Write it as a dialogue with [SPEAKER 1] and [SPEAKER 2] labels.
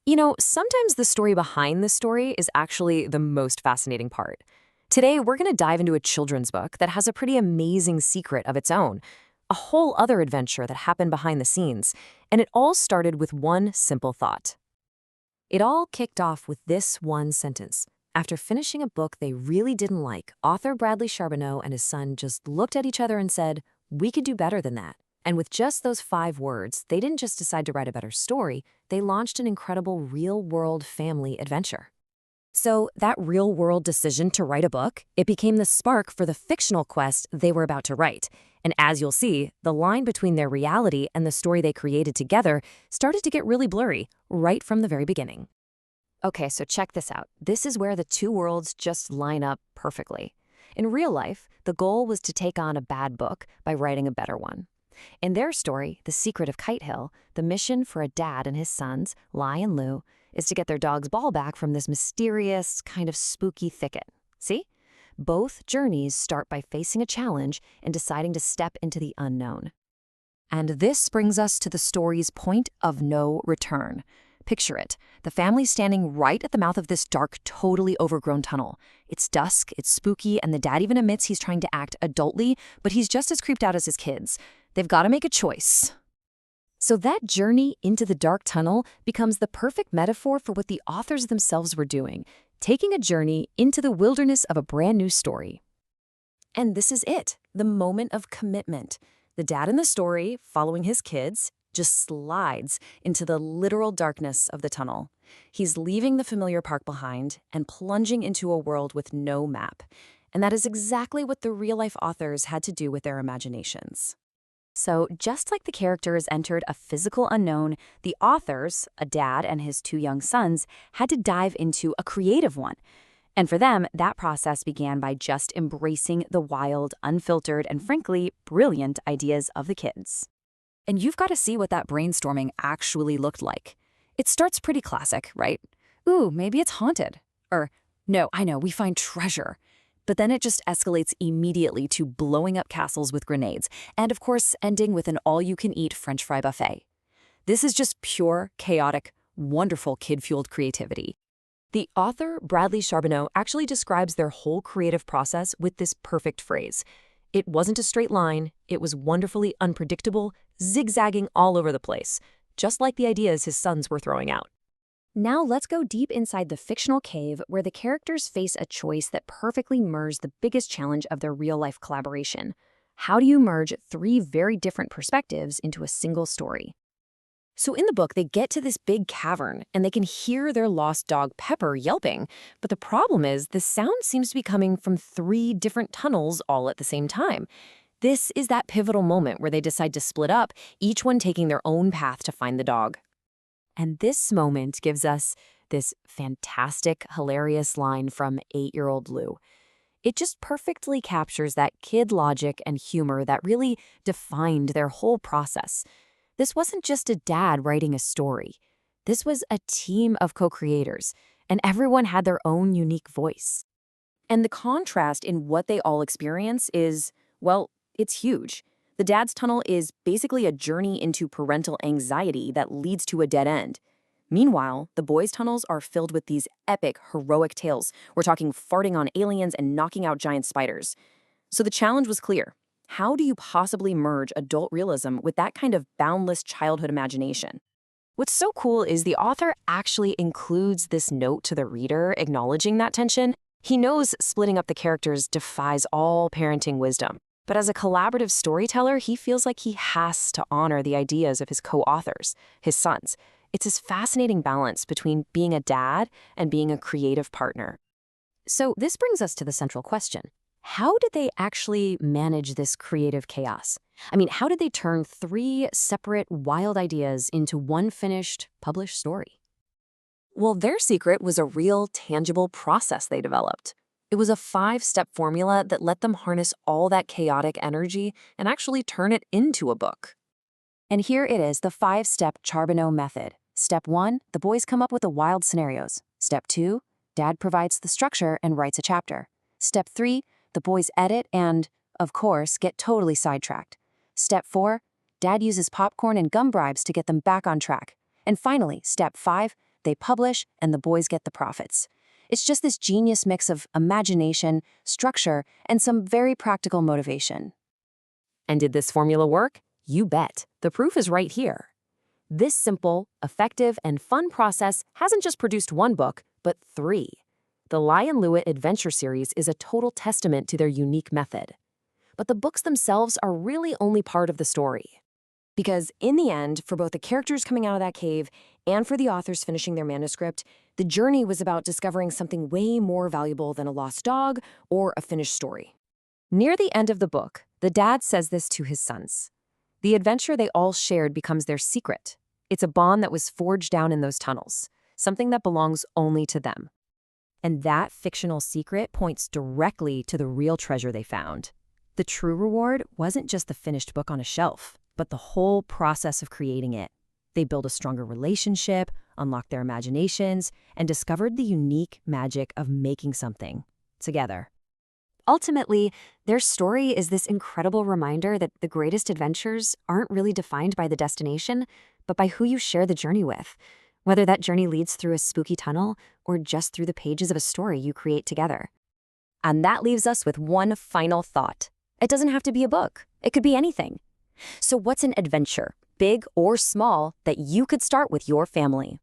[SPEAKER 1] Sometimes the story behind the story is actually the most fascinating part. Today, we're going to dive into a children's book that has a pretty amazing secret of its own, a whole other adventure that happened behind the scenes, and it all started with one simple thought. It all kicked off with this one sentence. After finishing a book they really didn't like, author Bradley Charbonneau and his son just looked at each other and said, "We could do better than that." And with just those 5 words, they didn't just decide to write a better story, they launched an incredible real-world family adventure. So that real-world decision to write a book, it became the spark for the fictional quest they were about to write. And as you'll see, the line between their reality and the story they created together started to get really blurry right from the very beginning. Okay, so check this out. This is where the two worlds just line up perfectly. In real life, the goal was to take on a bad book by writing a better one. In their story, The Secret of Kite Hill, the mission for a dad and his sons, Lai and Lu, is to get their dog's ball back from this mysterious, kind of spooky thicket. See? Both journeys start by facing a challenge and deciding to step into the unknown. And this brings us to the story's point of no return. Picture it. The family standing right at the mouth of this dark, totally overgrown tunnel. It's dusk, it's spooky, and the dad even admits he's trying to act adultly, but he's just as creeped out as his kids. They've got to make a choice. So that journey into the dark tunnel becomes the perfect metaphor for what the authors themselves were doing, taking a journey into the wilderness of a brand new story. And this is it, the moment of commitment. The dad in the story, following his kids, just slides into the literal darkness of the tunnel. He's leaving the familiar park behind and plunging into a world with no map. And that is exactly what the real-life authors had to do with their imaginations. So just like the characters entered a physical unknown, the authors, a dad and his 2 young sons, had to dive into a creative one. And for them, that process began by just embracing the wild, unfiltered, and frankly, brilliant ideas of the kids. And you've got to see what that brainstorming actually looked like. It starts pretty classic, right? Ooh, maybe it's haunted. Or, no, I know, we find treasure. But then it just escalates immediately to blowing up castles with grenades, and of course, ending with an all-you-can-eat French fry buffet. This is just pure, chaotic, wonderful kid-fueled creativity. The author, Bradley Charbonneau, actually describes their whole creative process with this perfect phrase. It wasn't a straight line, it was wonderfully unpredictable, zigzagging all over the place, just like the ideas his sons were throwing out. Now let's go deep inside the fictional cave where the characters face a choice that perfectly merges the biggest challenge of their real-life collaboration. How do you merge 3 very different perspectives into a single story? So in the book, they get to this big cavern, and they can hear their lost dog Pepper yelping. But the problem is, the sound seems to be coming from 3 different tunnels all at the same time. This is that pivotal moment where they decide to split up, each one taking their own path to find the dog. And this moment gives us this fantastic, hilarious line from 8-year-old Lou. It just perfectly captures that kid logic and humor that really defined their whole process. This wasn't just a dad writing a story. This was a team of co-creators, and everyone had their own unique voice. And the contrast in what they all experience is, well, it's huge. The dad's tunnel is basically a journey into parental anxiety that leads to a dead end. Meanwhile, the boys' tunnels are filled with these epic, heroic tales. We're talking farting on aliens and knocking out giant spiders. So the challenge was clear. How do you possibly merge adult realism with that kind of boundless childhood imagination? What's so cool is the author actually includes this note to the reader acknowledging that tension. He knows splitting up the characters defies all parenting wisdom. But as a collaborative storyteller, he feels like he has to honor the ideas of his co-authors, his sons. It's this fascinating balance between being a dad and being a creative partner. So this brings us to the central question. How did they actually manage this creative chaos? I mean, how did they turn 3 separate, wild ideas into one finished, published story? Well, their secret was a real, tangible process they developed. It was a 5-step formula that let them harness all that chaotic energy and actually turn it into a book. And here it is, the 5-step Charbonneau Method. Step 1, the boys come up with the wild scenarios. Step 2, dad provides the structure and writes a chapter. Step 3, the boys edit and, of course, get totally sidetracked. Step 4, dad uses popcorn and gum bribes to get them back on track. And finally, step 5,
[SPEAKER 2] they publish, and the boys get the profits. It's just this genius mix of imagination, structure, and some very practical motivation.
[SPEAKER 1] And did this formula work? You bet. The proof is right here. This simple, effective, and fun process hasn't just produced one book, but 3. The Lion Lewitt Adventure series is a total testament to their unique method. But the books themselves are really only part of the story. Because in the end, for both the characters coming out of that cave and for the authors finishing their manuscript, the journey was about discovering something way more valuable than a lost dog or a finished story. Near the end of the book, the dad says this to his sons. The adventure they all shared becomes their secret. It's a bond that was forged down in those tunnels, something that belongs only to them. And that fictional secret points directly to the real treasure they found. The true reward wasn't just the finished book on a shelf, but the whole process of creating it. They built a stronger relationship, unlocked their imaginations, and discovered the unique magic of making something together. Ultimately, their story is this incredible reminder that the greatest adventures aren't really defined by the destination, but by who you share the journey with, whether that journey leads through a spooky tunnel or just through the pages of a story you create together. And that leaves us with one final thought. It doesn't have to be a book. It could be anything. So what's an adventure, big or small, that you could start with your family?